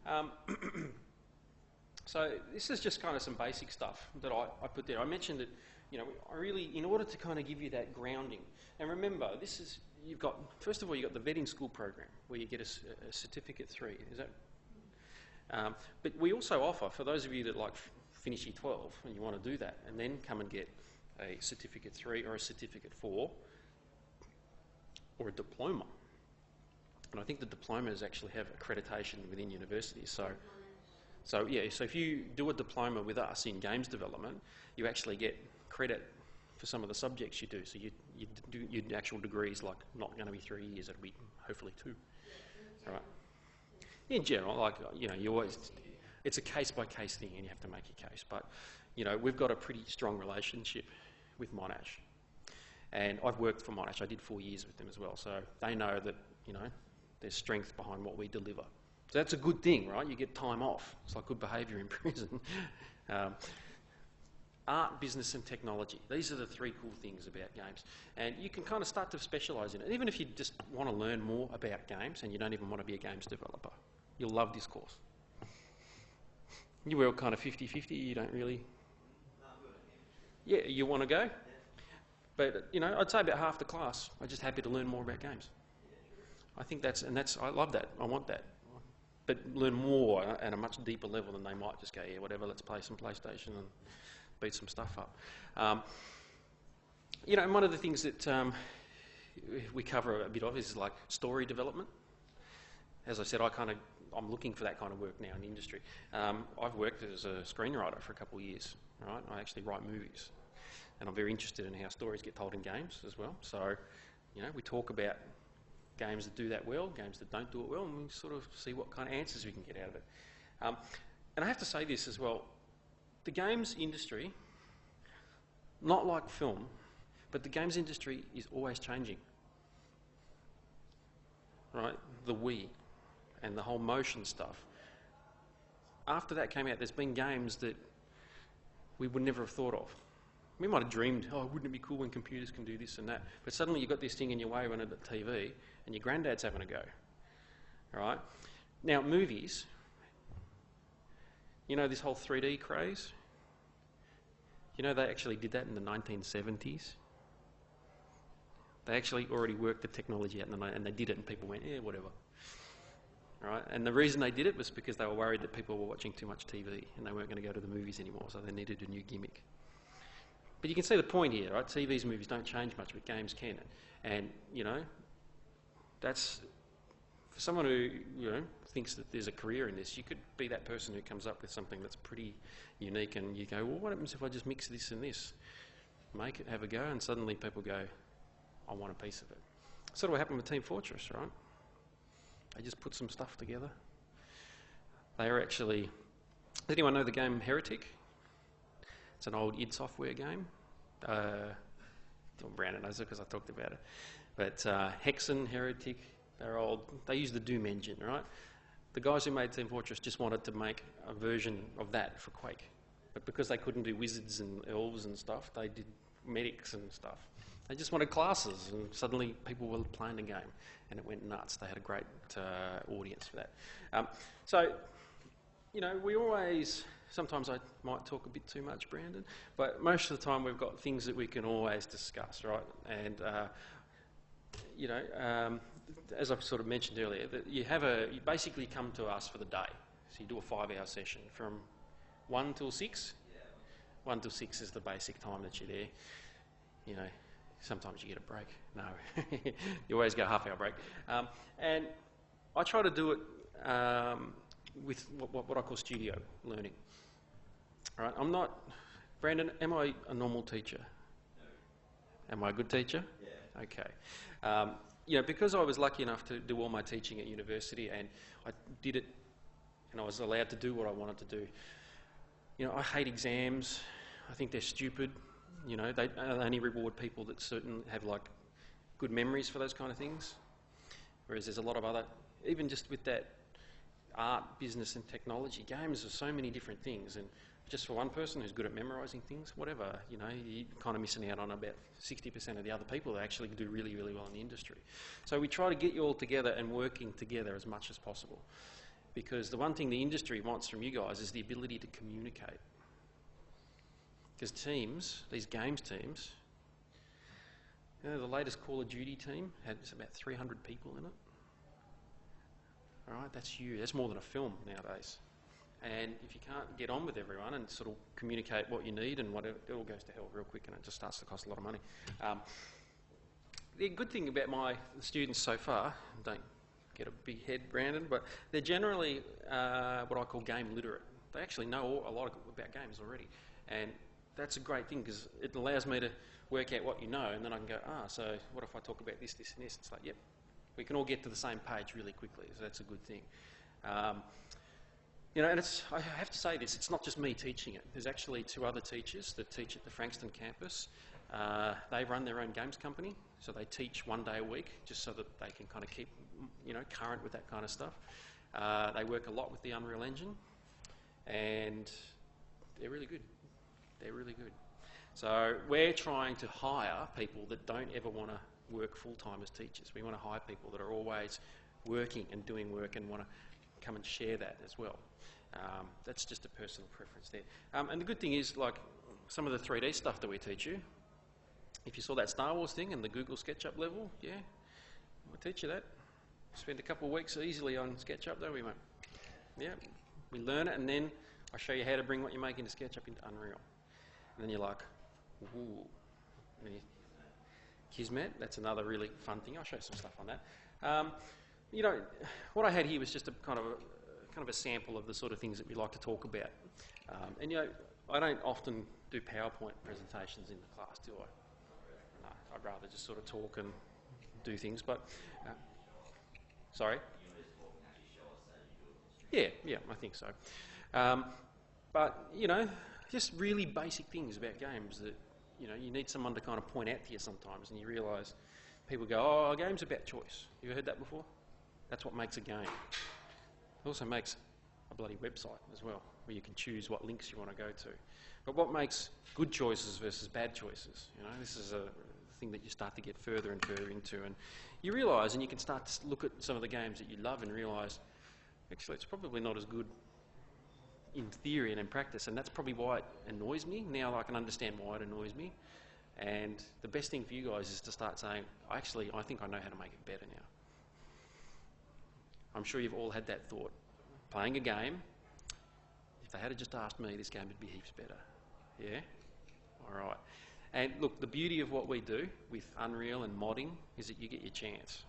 Um, so this is just kind of some basic stuff that I put there. I mentioned that, I really, in order to kind of give you that grounding, and remember, this is, first of all, you've got the vetting school program where you get a certificate 3, is that? But we also offer, for those of you that finish year 12 and you want to do that, and then come and get a certificate 3 or a certificate 4 or a diploma. And I think the diplomas actually have accreditation within universities. So if you do a diploma with us in games development, you actually get credit for some of the subjects you do. So you do your actual degrees not going to be 3 years; it'll be hopefully 2. All right. In general, you always, it's a case-by-case thing, and you have to make your case. But we've got a pretty strong relationship with Monash, and I've worked for Monash. I did 4 years with them as well, so they know that there's strength behind what we deliver. So that's a good thing, right? You get time off. It's like good behaviour in prison. Art, business and technology. These are the 3 cool things about games. And you can kind of start to specialise in it. Even if you just want to learn more about games and you don't even want to be a games developer, you'll love this course. You were kind of 50-50, you don't really... Yeah, you want to go? But, I'd say about half the class are just happy to learn more about games. I think I love that, I want that. But learn more at a much deeper level than they might just go, yeah, whatever, let's play some PlayStation and beat some stuff up. And one of the things that we cover a bit of is story development. As I said, I'm looking for that kind of work now in the industry. I've worked as a screenwriter for a couple of years, right? I actually write movies. And I'm very interested in how stories get told in games as well. So, we talk about games that do that well, games that don't do it well, and we sort of see what kind of answers we can get out of it. And I have to say this as well, the games industry, not like film, but the games industry is always changing, right? The Wii and the whole motion stuff. After that came out, there's been games that we would never have thought of. We might have dreamed, wouldn't it be cool when computers can do this and that? But suddenly you've got this thing in your way running at the TV and your granddad's having a go. All right? Now, movies, this whole 3D craze? They actually did that in the 1970s. They actually already worked the technology out and they did it and people went, yeah, whatever. All right? And the reason they did it was because they were worried that people were watching too much TV and they weren't going to go to the movies anymore, so they needed a new gimmick. But you can see the point here, right? TVs, movies don't change much, but games can. And, that's, for someone who, thinks that there's a career in this, you could be that person who comes up with something that's pretty unique and you go, well, what happens if I just mix this and this? Make it, have a go, and suddenly people go, I want a piece of it. Sort of what happened with Team Fortress, right? They just put some stuff together. They are actually... Does anyone know the game Heretic? It's an old id Software game. Brandon knows it because I talked about it. But Hexen, Heretic, they're old. They use the Doom engine, right? The guys who made Team Fortress just wanted to make a version of that for Quake. But because they couldn't do wizards and elves and stuff, they did medics and stuff. They just wanted classes, and suddenly people were playing the game, and it went nuts. They had a great audience for that. We always... Sometimes I might talk a bit too much, Brandon, but most of the time we've got things that we can always discuss, right? And, as I've sort of mentioned earlier, that you basically come to us for the day. So you do a 5-hour session from 1 till 6. 1 till 6 is the basic time that you're there. Sometimes you get a break. No, you always get a half-hour break. And I try to do it with what I call studio learning. All right, I'm not... Brandon, am I a normal teacher? No. Am I a good teacher? Yeah. Okay. Because I was lucky enough to do all my teaching at university and I did it and I was allowed to do what I wanted to do. I hate exams. I think they're stupid. They only reward people that have good memories for those kind of things. Whereas there's a lot of other... Even just with that art, business and technology, games are so many different things, and just for one person who's good at memorising things, whatever, you're kind of missing out on about 60% of the other people that actually do really, really well in the industry. So we try to get you all together and working together as much as possible. because the one thing the industry wants from you guys is the ability to communicate. Because teams, these games teams, you know, the latest Call of Duty team had about 300 people in it. All right, that's huge. That's more than a film nowadays. And if you can't get on with everyone and sort of communicate what you need and whatever, it all goes to hell real quick, and it just starts to cost a lot of money. The good thing about my students so far, don't get a big head, Brandon, but they're generally what I call game literate. They actually know a lot about games already, and that's a great thing because it allows me to work out what you know, and then I can go, so what if I talk about this, this and this? It's like, yep, we can all get to the same page really quickly, so that's a good thing. You know, and I have to say this, it's not just me teaching it. There's actually 2 other teachers that teach at the Frankston campus. They run their own games company, so they teach 1 day a week just so that they can kind of keep, you know, current with that kind of stuff. They work a lot with the Unreal Engine, and they're really good. They're really good. So we're trying to hire people that don't ever want to work full-time as teachers. We want to hire people that are always working and doing work and want to come and share that as well. That's just a personal preference there. And the good thing is, like, some of the 3D stuff that we teach you, if you saw that Star Wars thing and the Google SketchUp level, yeah, we'll teach you that. Spend a couple of weeks easily on SketchUp, don't we, mate? Yeah, we learn it, and then I show you how to bring what you make into SketchUp into Unreal. And then you're like, ooh. Kismet, that's another really fun thing. I'll show you some stuff on that. You know, what I had here was just a kind of a sample of the sort of things that we like to talk about. And you know, I don't often do PowerPoint presentations in the class, do I? No, I'd rather just sort of talk and do things. But sorry. Yeah, I think so. But you know, just really basic things about games that, you know, you need someone to kind of point out to you sometimes, and you realise people go, oh, a game's about choice. You ever heard that before? That's what makes a game. It also makes a bloody website as well, where you can choose what links you want to go to. But what makes good choices versus bad choices? You know, this is a thing that you start to get further and further into, and you realise, and you can start to look at some of the games that you love and realise, actually, it's probably not as good in theory and in practice, and that's probably why it annoys me. Now I can understand why it annoys me, and the best thing for you guys is to start saying, I think I know how to make it better now. I'm sure you've all had that thought. Playing a game, if they had just asked me, this game would be heaps better. Yeah? All right. And look, the beauty of what we do with Unreal and modding is that you get your chance.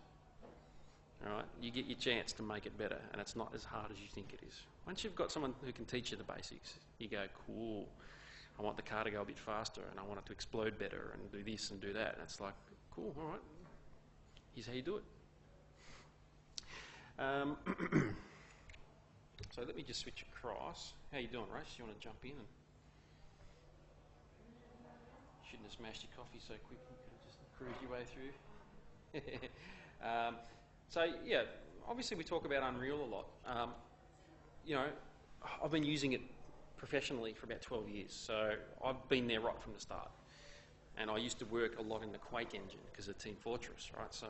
All right? You get your chance to make it better, and it's not as hard as you think it is. Once you've got someone who can teach you the basics, you go, cool, I want the car to go a bit faster, and I want it to explode better, and do this and do that. And it's like, cool, all right, here's how you do it. So let me just switch across. How you doing, Race? You want to jump in? And shouldn't have smashed your coffee so quick. You could have just cruised your way through. So yeah, obviously we talk about Unreal a lot. You know, I've been using it professionally for about 12 years, so I've been there right from the start. And I used to work a lot in the Quake engine because of Team Fortress, right? So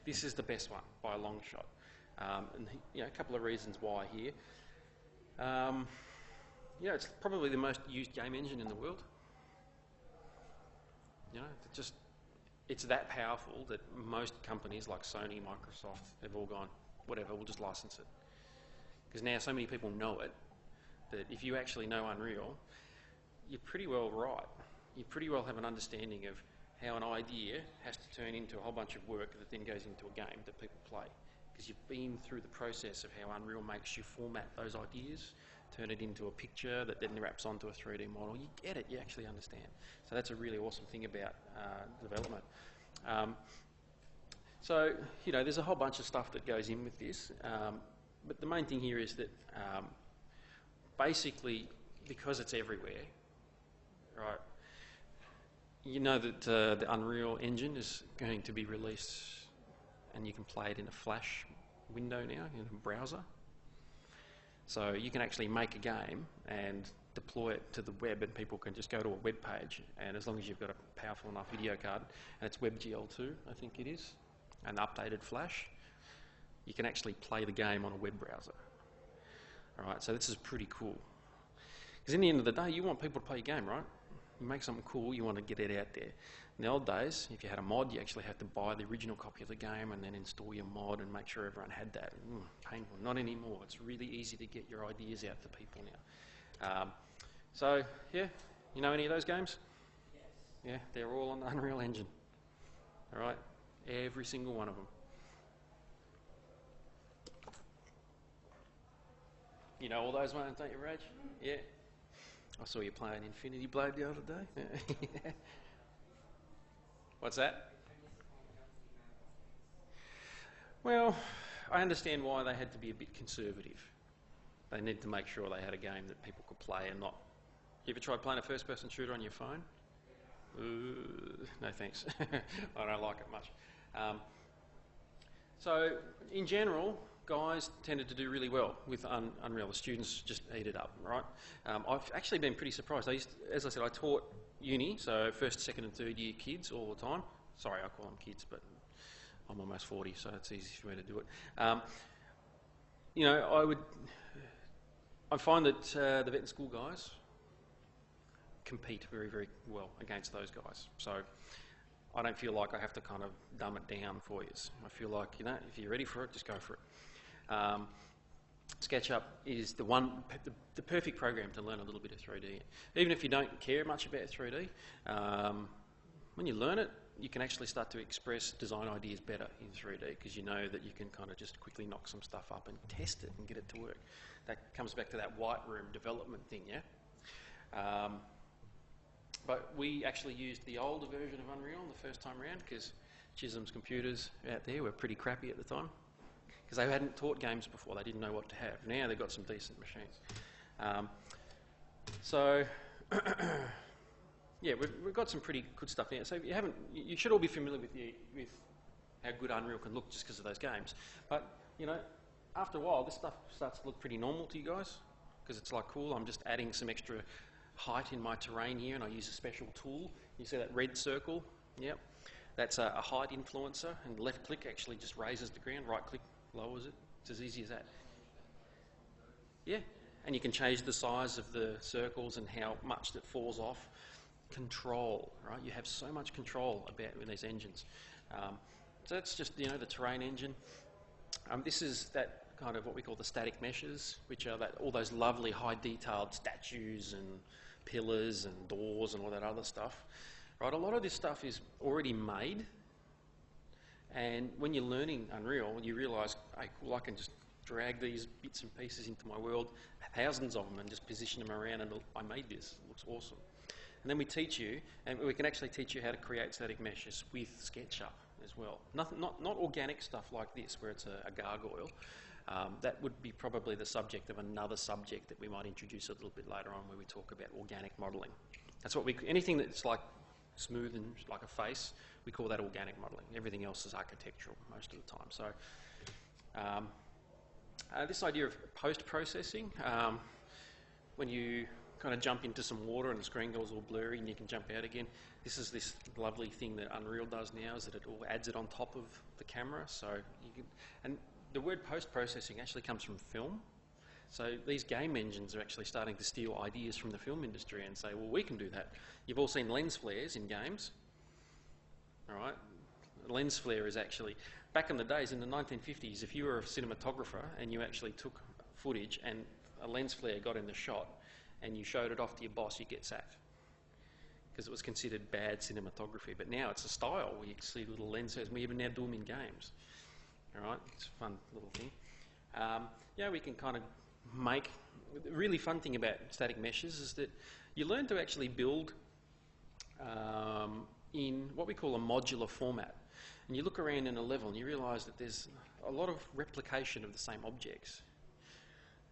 this is the best one by a long shot. And you know, a couple of reasons why here. You know, it's probably the most used game engine in the world. You know, it's that powerful that most companies like Sony, Microsoft, have all gone, whatever, we'll just license it. Because now so many people know it, that if you actually know Unreal, you're pretty well right. You pretty well have an understanding of how an idea has to turn into a whole bunch of work that then goes into a game that people play. Because you've been through the process of how Unreal makes you format those ideas, turn it into a picture that then wraps onto a 3D model. You get it, you actually understand. So that's a really awesome thing about development. So, you know, there's a whole bunch of stuff that goes in with this. But the main thing here is that basically, because it's everywhere, right, you know that the Unreal Engine is going to be released and you can play it in a Flash window now, in a browser. So you can actually make a game and deploy it to the web, and people can just go to a web page, and as long as you've got a powerful enough video card, and it's WebGL2, I think it is, and updated Flash, you can actually play the game on a web browser. All right, so this is pretty cool. Because in the end of the day, you want people to play your game, right? You make something cool, you want to get it out there. In the old days, if you had a mod, you actually had to buy the original copy of the game and then install your mod and make sure everyone had that. Painful. Not anymore. It's really easy to get your ideas out to people now. So, yeah, you know any of those games? Yes. Yeah, they're all on the Unreal Engine. All right, every single one of them. You know all those ones, don't you, Raj? Yeah. I saw you playing Infinity Blade the other day. Yeah. What's that? Well, I understand why they had to be a bit conservative. They need to make sure they had a game that people could play and not... You ever tried playing a first-person shooter on your phone? No thanks. I don't like it much. So, in general, guys tended to do really well with Unreal. The students just eat it up, right? I've actually been pretty surprised. As I said, I taught uni, so first, second and third year kids all the time. Sorry, I call them kids, but I'm almost 40, so it's easy for me to do it. You know, I find that the vet and school guys compete very, very well against those guys. So I don't feel like I have to kind of dumb it down for you. I feel like, you know, if you're ready for it, just go for it. SketchUp is the perfect program to learn a little bit of 3D. Even if you don't care much about 3D, when you learn it, you can actually start to express design ideas better in 3D because you know that you can kind of just quickly knock some stuff up and test it and get it to work. That comes back to that white room development thing, yeah? But we actually used the older version of Unreal the first time around because Chisholm's computers out there were pretty crappy at the time because they hadn't taught games before. They didn't know what to have. Now they've got some decent machines. Yeah, we've got some pretty good stuff now. So if you haven't, you should all be familiar with how good Unreal can look just because of those games. But, you know, after a while, this stuff starts to look pretty normal to you guys because it's like, cool, I'm just adding some extra height in my terrain here and I use a special tool. You see that red circle? Yep. That's a height influencer, and left click actually just raises the ground, right click lowers it. It's as easy as that. Yeah, and you can change the size of the circles and how much that falls off. Control, right? You have so much control about with these engines. So that's just, you know, the terrain engine. This is that kind of what we call the static meshes, which are all those lovely high detailed statues and pillars and doors and all that other stuff. Right, a lot of this stuff is already made, and when you're learning Unreal, you realise, hey, cool, I can just drag these bits and pieces into my world, thousands of them, and just position them around, and I made this. It looks awesome. And then we teach you, and we can actually teach you how to create static meshes with SketchUp as well. Not organic stuff like this, where it's a gargoyle. That would be probably the subject of another subject that we might introduce a little bit later on, where we talk about organic modelling. That's what anything that's like smooth and like a face, we call that organic modelling. Everything else is architectural most of the time. So this idea of post-processing, when you kind of jump into some water and the screen goes all blurry and you can jump out again, this is this lovely thing that Unreal does now, is that it all adds it on top of the camera. So you can, and the word post-processing actually comes from film. So these game engines are actually starting to steal ideas from the film industry and say, well, we can do that. You've all seen lens flares in games, all right? A lens flare is actually, back in the days, in the 1950s, if you were a cinematographer and you actually took footage and a lens flare got in the shot and you showed it off to your boss, you get sacked because it was considered bad cinematography. But now it's a style where you see little lens flares, and we even now do them in games. All right, it's a fun little thing. Yeah, we can kind of make... The really fun thing about static meshes is that you learn to actually build in what we call a modular format. And you look around in a level and you realise that there's a lot of replication of the same objects.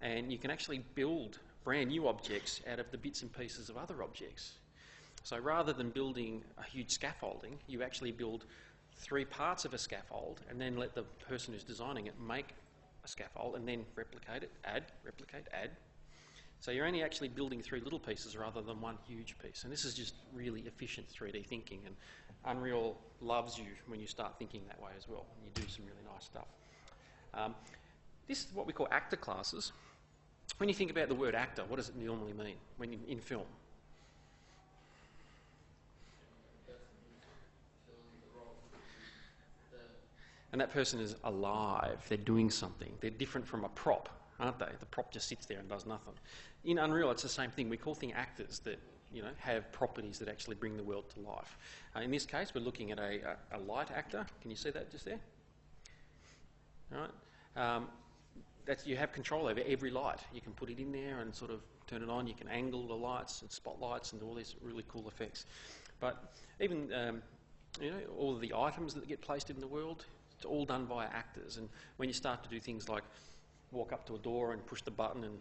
And you can actually build brand new objects out of the bits and pieces of other objects. So rather than building a huge scaffolding, you actually build 3 parts of a scaffold and then let the person who's designing it make a scaffold and then replicate it, add, replicate, add. So you're only actually building 3 little pieces rather than one huge piece. And this is just really efficient 3D thinking, and Unreal loves you when you start thinking that way as well. You do some really nice stuff. This is what we call actor classes. When you think about the word actor, what does it normally mean when in film? And that person is alive, they're doing something. They're different from a prop, aren't they? The prop just sits there and does nothing. In Unreal, it's the same thing. We call things actors that have properties that actually bring the world to life. In this case, we're looking at a light actor. Can you see that just there? All right. You have control over every light. You can put it in there and sort of turn it on. You can angle the lights and spotlights and all these really cool effects. But even all of the items that get placed in the world, it's all done via actors. And when you start to do things like walk up to a door and push the button and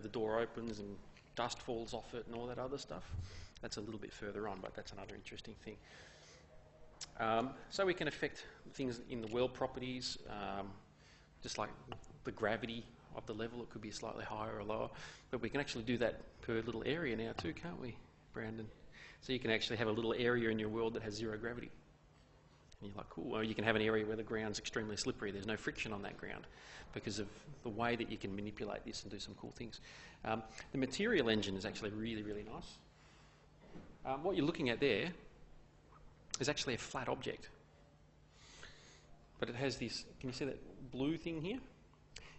the door opens and dust falls off it and all that other stuff, that's a little bit further on, but that's another interesting thing. So we can affect things in the world properties, just like the gravity of the level. It could be slightly higher or lower, but we can actually do that per little area now too, can't we, Brandon? So you can actually have a little area in your world that has zero gravity. And you're like, cool. Or you can have an area where the ground's extremely slippery. There's no friction on that ground because of the way that you can manipulate this and do some cool things. The material engine is actually really, really nice. What you're looking at there is actually a flat object. But it has this, can you see that blue thing here?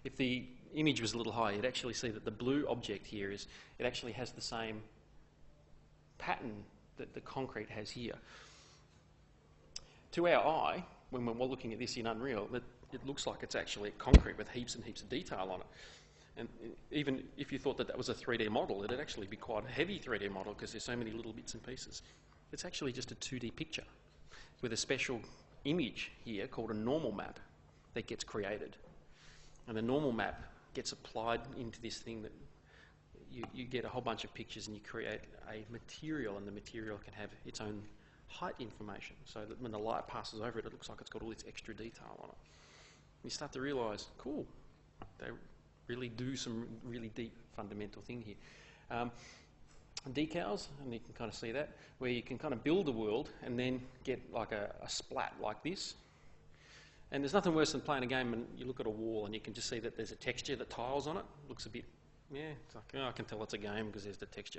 If the image was a little higher, you'd actually see that the blue object here it actually has the same pattern that the concrete has here. To our eye, when we're looking at this in Unreal, it looks like it's actually concrete with heaps and heaps of detail on it. And even if you thought that that was a 3D model, it'd actually be quite a heavy 3D model because there's so many little bits and pieces. It's actually just a 2D picture with a special image here called a normal map that gets created. And the normal map gets applied into this thing that you get a whole bunch of pictures and you create a material, and the material can have its own height information, so that when the light passes over it, it looks like it's got all this extra detail on it. You start to realise, cool, they really do some really deep fundamental thing here. Decals, and you can kind of see that, where you can kind of build a world and then get like a splat like this. And there's nothing worse than playing a game and you look at a wall and you can just see that there's a texture, the tiles on it, looks a bit, it's like, I can tell it's a game because there's the texture.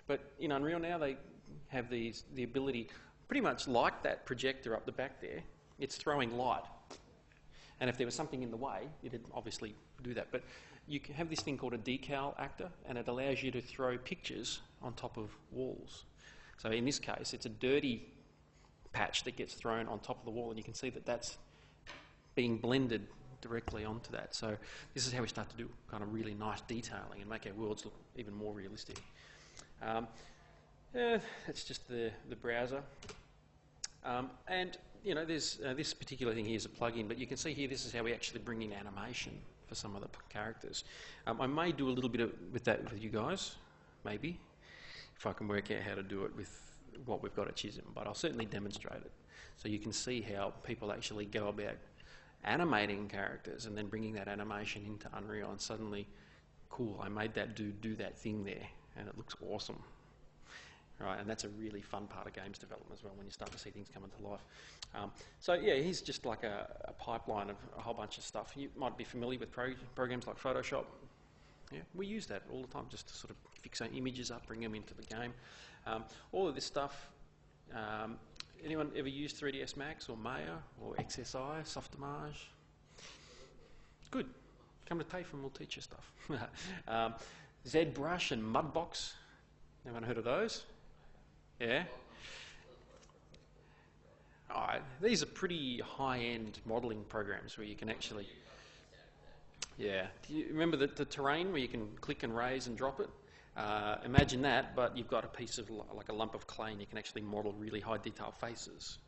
But in Unreal now, they have the ability, pretty much like that projector up the back there, it's throwing light. And if there was something in the way, it'd obviously do that. But you can have this thing called a decal actor, and it allows you to throw pictures on top of walls. So in this case, it's a dirty patch that gets thrown on top of the wall, and you can see that that's being blended directly onto that. So this is how we start to do kind of really nice detailing and make our worlds look even more realistic. That's just the browser. And there's this particular thing here is a plugin, but you can see here this is how we actually bring in animation for some of the characters. I may do a little bit with that with you guys, maybe, if I can work out how to do it with what we've got at Chisholm, but I'll certainly demonstrate it. So you can see how people actually go about animating characters and then bringing that animation into Unreal, and suddenly, cool, I made that dude do that thing there, and it looks awesome. Right, and that's a really fun part of games development as well, when you start to see things come into life. So yeah, here's just like a pipeline of a whole bunch of stuff. You might be familiar with programs like Photoshop. Yeah, we use that all the time just to sort of fix our images up, bring them into the game. All of this stuff, anyone ever used 3ds Max or Maya or XSI, Softimage? Good. Come to TAFE and we'll teach you stuff. ZBrush and Mudbox. Anyone heard of those? Yeah? Alright, these are pretty high-end modelling programs where you can actually... Yeah. Do you remember the terrain where you can click and raise and drop it? Imagine that, but you've got a piece of, like a lump of clay, and you can actually model really high detail faces.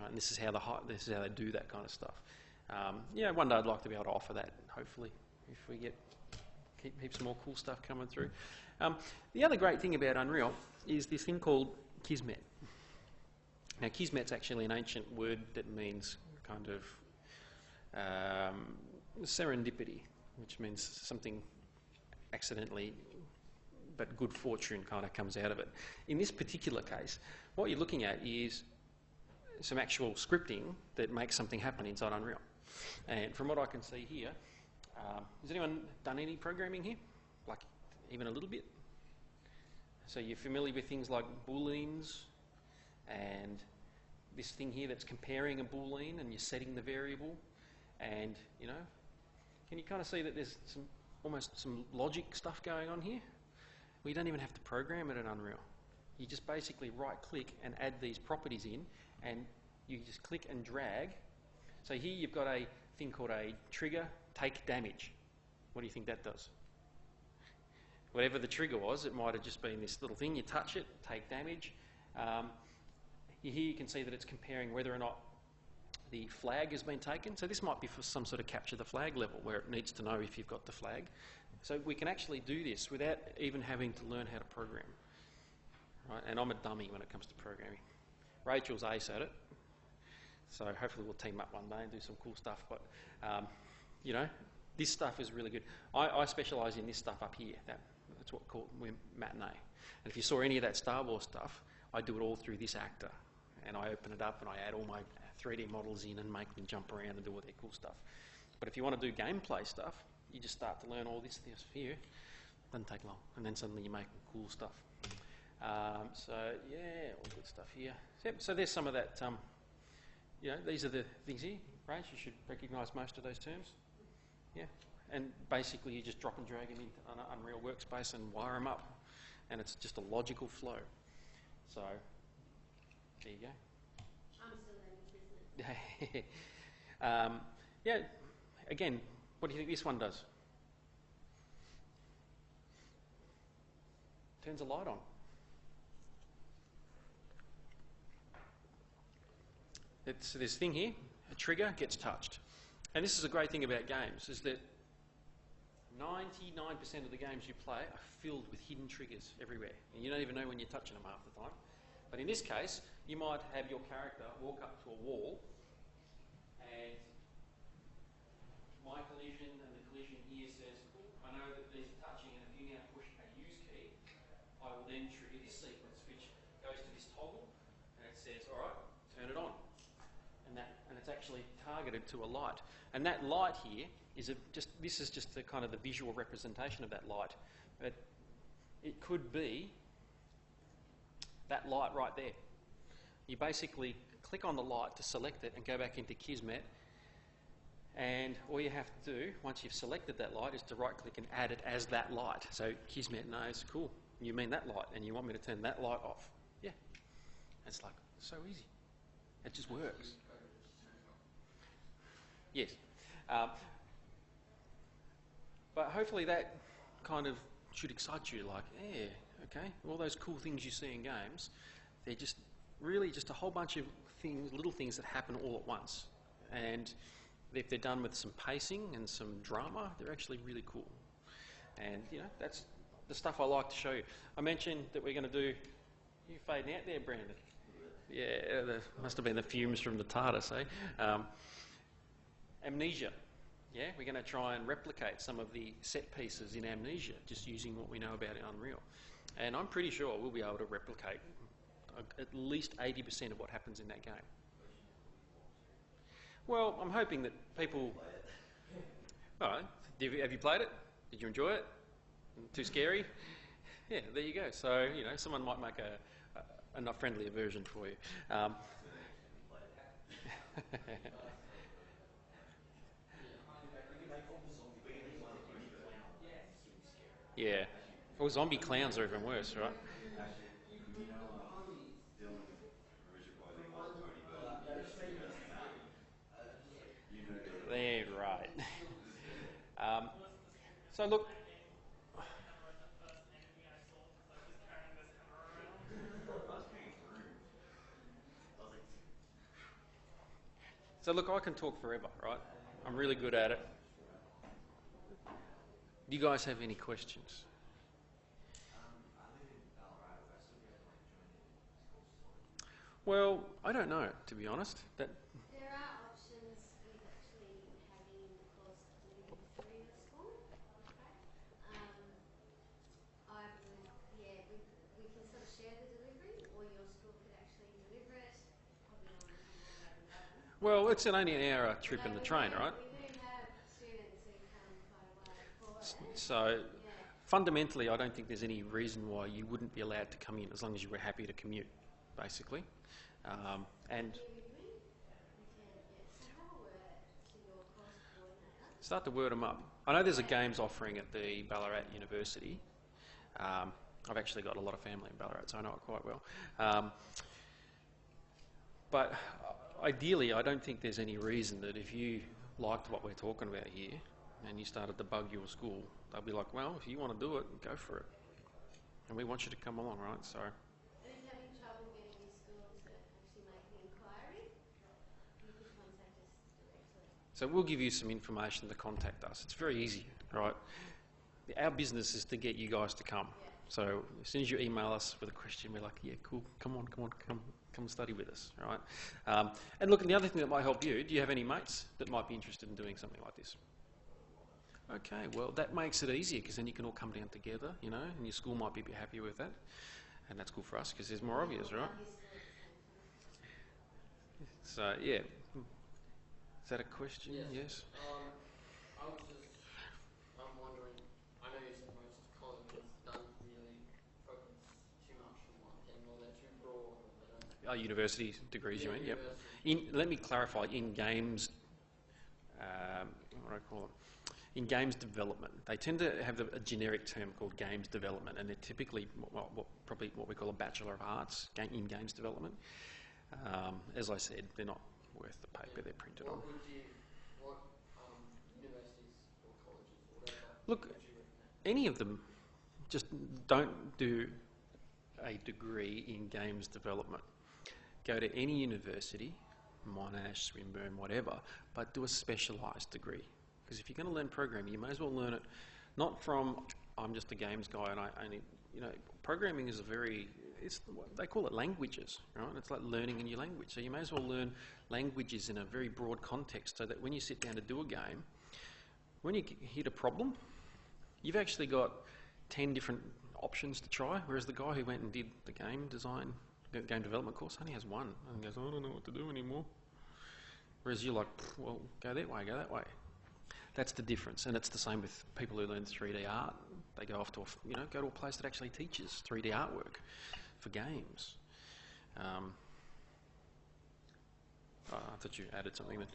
And this is how they do that kind of stuff. Yeah, one day I'd like to be able to offer that, hopefully, if we keep some more cool stuff coming through. The other great thing about Unreal is this thing called Kismet. Now, Kismet's actually an ancient word that means kind of serendipity, which means something accidentally but good fortune kind of comes out of it. In this particular case, what you're looking at is some actual scripting that makes something happen inside Unreal. And from what I can see here, Has anyone done any programming here? Like, even a little bit? So you're familiar with things like booleans and this thing here that's comparing a boolean and you're setting the variable, and, you know, can you kind of see that there's almost some logic stuff going on here? We don't even have to program it in Unreal. You just basically right-click and add these properties in, and you just click and drag. So here you've got a thing called a trigger take damage. What do you think that does? Whatever the trigger was, it might have just been this little thing. You touch it, take damage. Here you can see that it's comparing whether or not the flag has been taken. So this might be for some sort of capture the flag level where it needs to know if you've got the flag. So we can actually do this without even having to learn how to program. Right? And I'm a dummy when it comes to programming. Rachel's ace at it. So hopefully we'll team up one day and do some cool stuff. But, you know, this stuff is really good. I specialise in this stuff up here. That's what we're matinee. And if you saw any of that Star Wars stuff, I do it all through this actor. And I open it up and I add all my 3D models in and make them jump around and do all their cool stuff. But if you want to do gameplay stuff, you just start to learn all this here. Doesn't take long. And then suddenly you make cool stuff. So, yeah, all good stuff here. Yep, so there's some of that, you know, these are the things here. Right? You should recognise most of those terms. Yeah. And basically you just drop and drag them into an Unreal workspace and wire them up. And it's just a logical flow. So, there you go. I'm still learning business. Yeah, again, what do you think this one does? Turns a light on. It's this thing here, a trigger gets touched. And this is a great thing about games, is that 99% of the games you play are filled with hidden triggers everywhere. And you don't even know when you're touching them half the time. But in this case, you might have your character walk up to a wall, and my collision and the collision here says, I know that there's touching, and if you now push a use key, I will then trigger this sequence, which goes to this toggle, and it says, all right, turn it on. And it's actually targeted to a light. And that light here is this is just the kind of the visual representation of that light. But it could be that light right there. You basically click on the light to select it and go back into Kismet, and all you have to do once you've selected that light is to right click and add it as that light. So Kismet knows, cool, you mean that light and you want me to turn that light off. Yeah. It's like so easy. It just works. Yes. But hopefully that kind of should excite you, like, yeah, okay, all those cool things you see in games, they're just really just a whole bunch of things, little things that happen all at once. And if they're done with some pacing and some drama, they're actually really cool. And, you know, that's the stuff I like to show you. I mentioned that we're going to do, you fading out there, Brandon. Yeah, there must have been the fumes from the TARDIS, eh? Amnesia. Yeah, we're going to try and replicate some of the set pieces in Amnesia, just using what we know about in Unreal. And I'm pretty sure we'll be able to replicate at least 80% of what happens in that game. Well, I'm hoping that people... All right, have you played it? Did you enjoy it? Too scary? Yeah, there you go. So, you know, someone might make a friendlier version for you. Yeah. Well, zombie clowns are even worse, right? They're right. So look... So look, I can talk forever, right? I'm really good at it. Do you guys have any questions? Well, I don't know, to be honest. There are options with actually having the course delivered through your school. Okay. I believe, yeah, we can sort of share the delivery, or your school could actually deliver it. Probably not come all over Melbourne. Well, it's only an hour trip in the train, right? We do have students who come 5 So Yeah. fundamentally, I don't think there's any reason why you wouldn't be allowed to come in as long as you were happy to commute, basically. And What are we doing? So have a word to your course coordinator. start to word them up. I know there's a games offering at the Ballarat University. I've actually got a lot of family in Ballarat, so I know it quite well. But ideally, I don't think there's any reason that if you liked what we're talking about here and you started to bug your school, they'll be like, well, if you want to do it, go for it. And we want you to come along, right? So. And if you're having trouble getting your school to actually make an inquiry, you could contact us directly. So we'll give you some information to contact us. It's very easy, right? Our business is to get you guys to come. Yeah. So as soon as you email us with a question, we're like, yeah, cool, come study with us, right? And look, the other thing that might help you, do you have any mates that might be interested in doing something like this? Okay, well, that makes it easier because then you can all come down together, you know, and your school might be a bit happier with that. And that's cool for us because there's more of yous, right? So, yeah. Is that a question? Yes. I was just, I'm wondering, I know you said most colleges don't really focus too much on one thing, or they're too broad, or they don't... University degrees, you mean? Yep. University. Let me clarify, in games, what do I call it? In games development, they tend to have a generic term called games development, and they're typically probably what we call a Bachelor of Arts in games development. As I said, they're not worth the paper they're printed on. What universities or colleges or whatever Look, would you recommend? any of them, just don't do a degree in games development. Go to any university, Monash, Swinburne, whatever, but do a specialised degree. Because if you're going to learn programming, you may as well learn it not from, I'm just a games guy and I only, you know, programming is they call it languages, right? It's like learning a new language. So you may as well learn languages in a very broad context so that when you sit down to do a game, when you hit a problem, you've actually got 10 different options to try, whereas the guy who went and did the game development course only has one and goes, I don't know what to do anymore. Whereas you're like, well, go that way, go that way. That's the difference, and it's the same with people who learn 3D art. They go off to go to a place that actually teaches 3D artwork for games. I thought you added something there.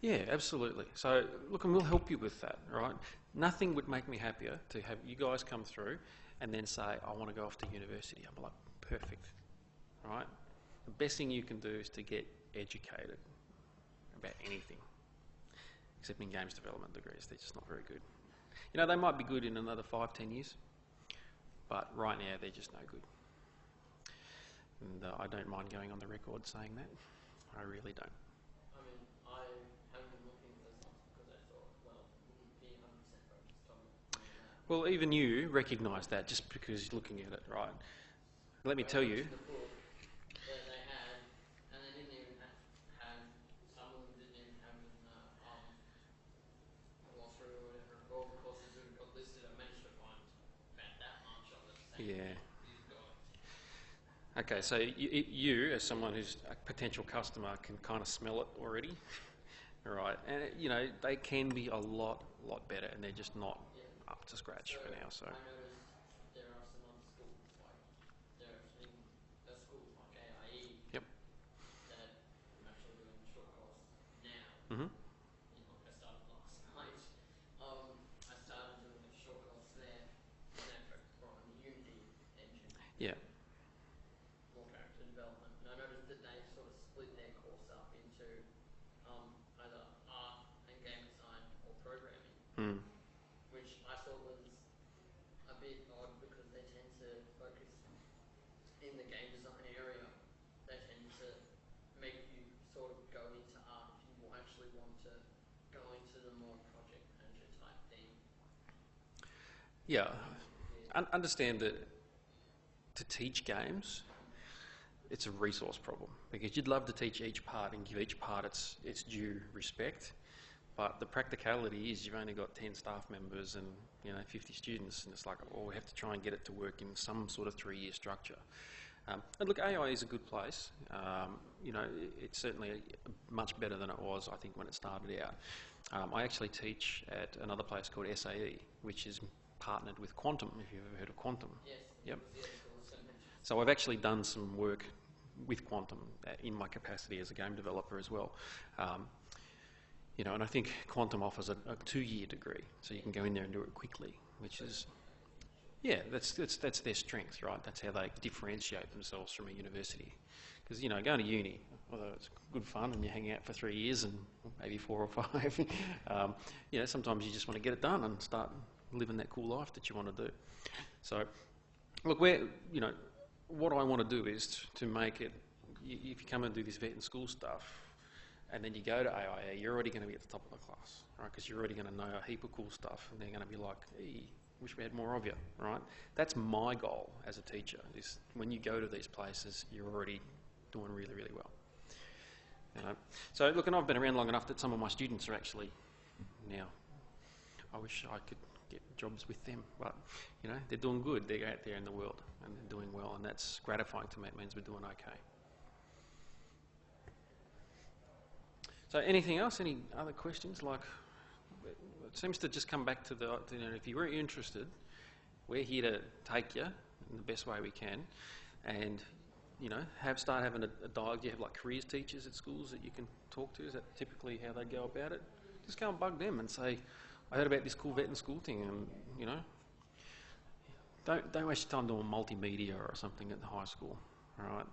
Yeah, absolutely. So, look, and we'll help you with that, right? Nothing would make me happier to have you guys come through and then say, I want to go off to university. I'm like, perfect, right? The best thing you can do is to get educated about anything, except in games development degrees. They're just not very good. You know, they might be good in another 5-10 years, but right now they're just no good. And I don't mind going on the record saying that. I really don't. I mean, I haven't been looking for something because I thought, well, it wouldn't be 100% focused on that. Well, even you recognise that just because you're looking at it, right? Let me tell you. The book that they had, and they didn't even have some of them didn't even have in the glossary or whatever. All the courses that got listed, I managed to find about that much of it. Yeah. These guys. Okay, so you, as someone who's a potential customer, can kind of smell it already, right? And you know they can be a lot better, and they're just not up to scratch for now. So. I noticed there are some other schools like there's a school like AIE. Yep. That I'm actually doing a short course now. Mhm. I started last night. I started doing a short course there, and they're focused more on the Unity engine. Yeah. More character development. And I noticed that they sort of split their course up into either art and game design or programming, Mm. which I thought was a bit odd because they tend to focus in the game design area. They tend to make you sort of go into art if you actually want to go into the more project manager type thing. Yeah. Understand that to teach games, it's a resource problem because you'd love to teach each part and give each part its due respect, but the practicality is you've only got 10 staff members and 50 students, and it's like, oh, we have to try and get it to work in some sort of 3-year structure. And look, AI is a good place. It's certainly much better than it was, I think, when it started out. I actually teach at another place called SAE, which is partnered with Quantum, if you've ever heard of Quantum. Yes. Yep. Yes, it also mentioned. So I've actually done some work with Quantum in my capacity as a game developer as well. You know, and I think Quantum offers a 2-year degree, so you can go in there and do it quickly, which is, yeah, that's their strength, right? That's how they differentiate themselves from a university. Because, you know, going to uni, although it's good fun and you hang out for 3 years and maybe 4 or 5, you know, sometimes you just want to get it done and start living that cool life that you want to do. So, look, you know, what I want to do is to make it, if you come and do this vet and school stuff, and then you go to AIE, you're already going to be at the top of the class, right? Because you're already going to know a heap of cool stuff, and they're going to be like, hey, wish we had more of you, right? That's my goal as a teacher, is when you go to these places, you're already doing really, really well. You know? So, look, and I've been around long enough that some of my students are actually now, I wish I could get jobs with them, but, you know, they're doing good. They're out there in the world, and they're doing well, and that's gratifying to me. It means we're doing okay. So anything else? Any other questions? Like, it seems to just come back to the, you know, if you're interested, we're here to take you in the best way we can, and, you know, start having a dialogue. Do you have like careers teachers at schools that you can talk to? Is that typically how they go about it? Just go and bug them and say, I heard about this cool vet and school thing, and, you know, don't waste your time doing multimedia or something at the high school, all right?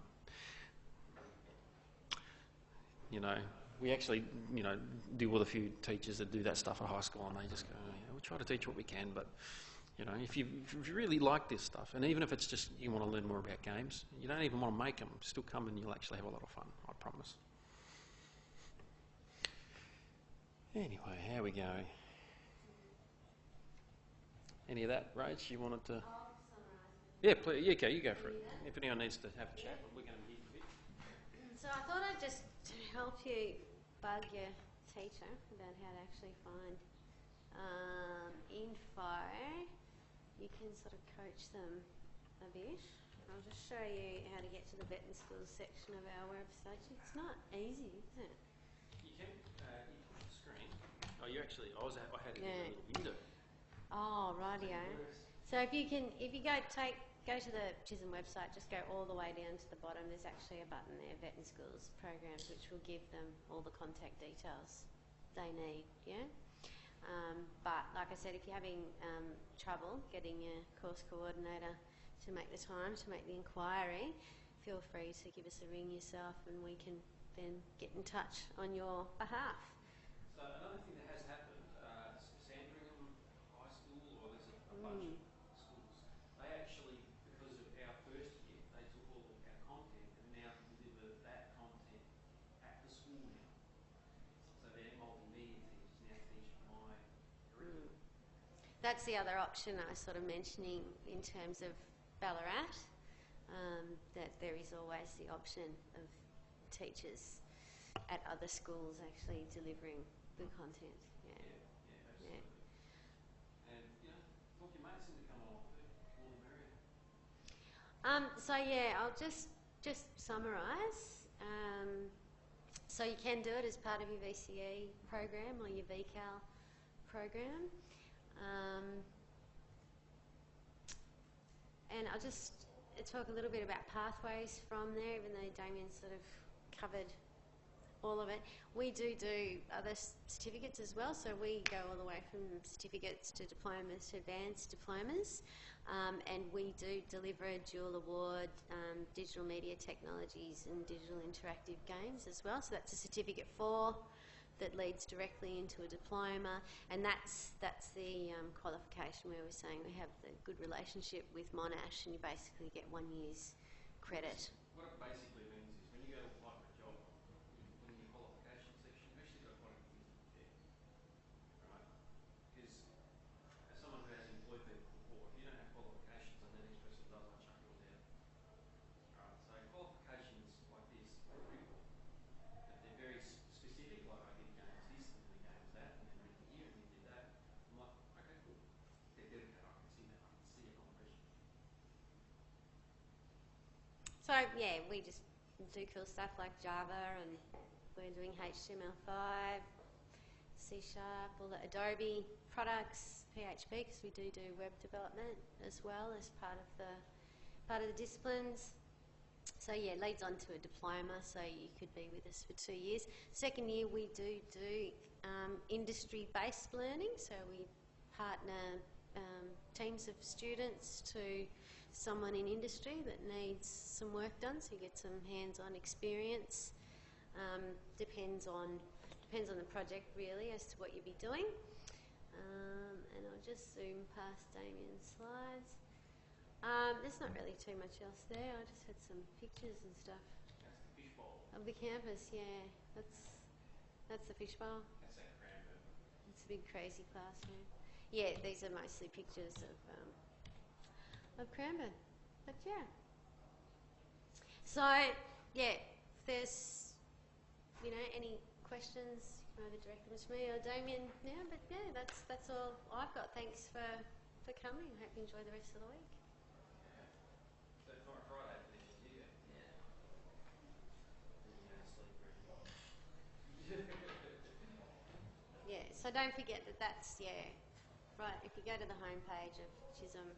You know, we actually, you know, deal with a few teachers that do that stuff at high school, and they just go, yeah, we'll try to teach what we can, but, you know, if you really like this stuff, and even if it's just you want to learn more about games, you don't even want to make them, still come and you'll actually have a lot of fun, I promise. Anyway, how we go? Any of that, Rach, you wanted to? I'll summarise. Yeah, please, yeah, okay, you go for it. If anyone needs to have a chat, we're going to be here for a bit. So I thought I'd just help you bug your teacher about how to actually find info. You can sort of coach them a bit. I'll just show you how to get to the vet and schools section of our website. It's not easy, is it? You can, you push the screen. Oh, you actually, I had it in Yeah. a little window. Oh, rightio. So if you go to the Chisholm website, just go all the way down to the bottom. There's actually a button there, Vet and Schools Programs, which will give them all the contact details they need. Yeah. But like I said, if you're having trouble getting your course coordinator to make the time to make the inquiry, feel free to give us a ring yourself, and we can then get in touch on your behalf. So another thing that has happened, Sandringham High School, or there's a bunch of schools, they actually, because of our first year, they took all of our content and now deliver that content at the school now. So their multimedia teachers now teach my curriculum. That's the other option I was sort of mentioning in terms of Ballarat, that there is always the option of teachers at other schools actually delivering the content. Yeah, absolutely. Yeah. And, you know, talk your mates into coming along too, all the merrier. So yeah, I'll just summarise. So you can do it as part of your VCE program or your VCAL program. And I'll just talk a little bit about pathways from there, even though Damien sort of covered all of it. We do other certificates as well, so we go all the way from certificates to diplomas to advanced diplomas, and we do deliver a dual award digital media technologies and digital interactive games as well. So that's a certificate 4 that leads directly into a diploma, and that's the qualification where we're saying we have the good relationship with Monash, and you basically get 1 year's credit. What it basically means is when you go to apply for a job, in your qualification section, you've actually got quite a few things to prepare, right? Because as someone who has employed people before, if you don't have qualifications and the next person does, I chuck yours out. Right? So qualifications like this are critical, but they're very specific. Like, I did games this, and then the games that, and then went to here and you did that. I'm like, okay, cool. They're dedicated. I can see that. I can see it on the resume. So yeah, we just do cool stuff like Java, and we're doing HTML5, C#, all the Adobe products, PHP, because we do web development as well as part of the disciplines. So yeah, it leads on to a diploma, so you could be with us for 2 years. Second year we do industry-based learning, so we partner teams of students to someone in industry that needs some work done, so you get some hands-on experience. Depends on the project really as to what you'll be doing. And I'll just zoom past Damien's slides. There's not really too much else there. I just had some pictures and stuff. That's the fishbowl. Of the campus, yeah. That's the fishbowl. That's that Cranbourne. It's a big crazy classroom. Yeah, these are mostly pictures of Cranbourne. But yeah. So yeah, if there's any questions, you can either direct them to me or Damien now. But yeah, that's all I've got. Thanks for coming. I hope you enjoy the rest of the week. So tomorrow Friday finishes here. Yeah. Then you go to sleep very well. Yeah, so don't forget that's right, if you go to the homepage of Chisholm,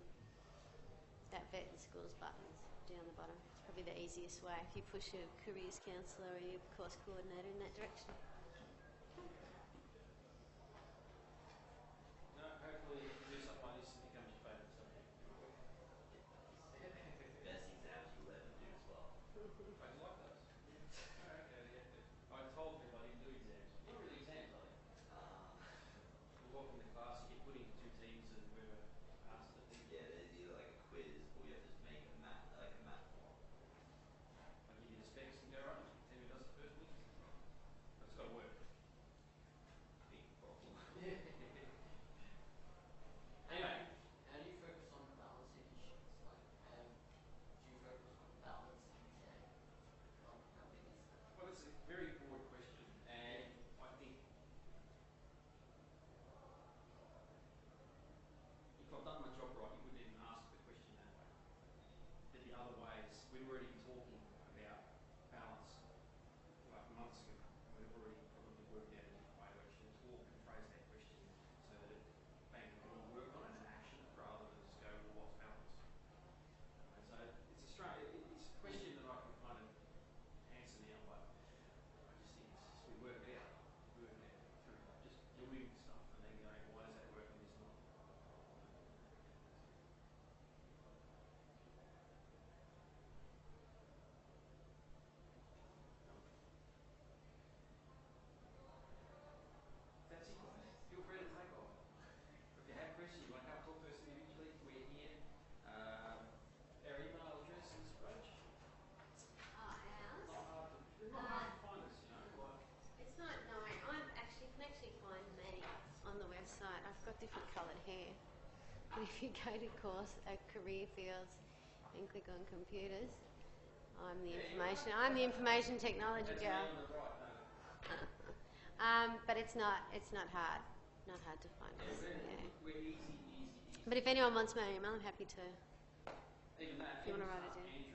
that Vet and Schools button's down the bottom. It's probably the easiest way if you push your careers counsellor or your course coordinator in that direction. No, hopefully if you do something like this, it becomes your favourite subject. Best exams you'll ever do as well. I do like those. Oh, okay, yeah. I told people I didn't do exams. Not really exams, are they? You walk into class, you get put into two teams, and whoever passes it, Yeah, there's either like a quiz or you have to make a math form. I give you the specs and go run it. Tell me who does it first wins. But it's got to work. Big problem. Yeah. Anyway. How do you focus on balancing issues? Like, do you focus on balance in exam? Like, how big is that? Well, it's a very broad question, and I think if I've done my job right, you wouldn't even ask the question that way. There'd be other ways. We were already talking about balance like months ago, and we've already probably worked out a different way to actually talk and phrase that question so that it, bang, we can all work on it and action it rather than just go, well, what's balance? So it's a question that I can kind of answer now, but I just think it's just we work it out through just doing stuff and then going, why does that work and this not? That's it, guys. Feel free to take off. If you have questions, you want to come talk to us individually, we're here. Our email address is Rach. Ours? Not hard to find us, It's not, no, you can actually find me on the website. I've got different coloured hair. But if you go to career fields and click on computers, I'm the information technology That's girl. me on the right, But it's not hard. Not hard to find us. Yeah. We're easy. But if anyone wants my email, I'm happy to. Even that, If you wanna write it ask down. Andrew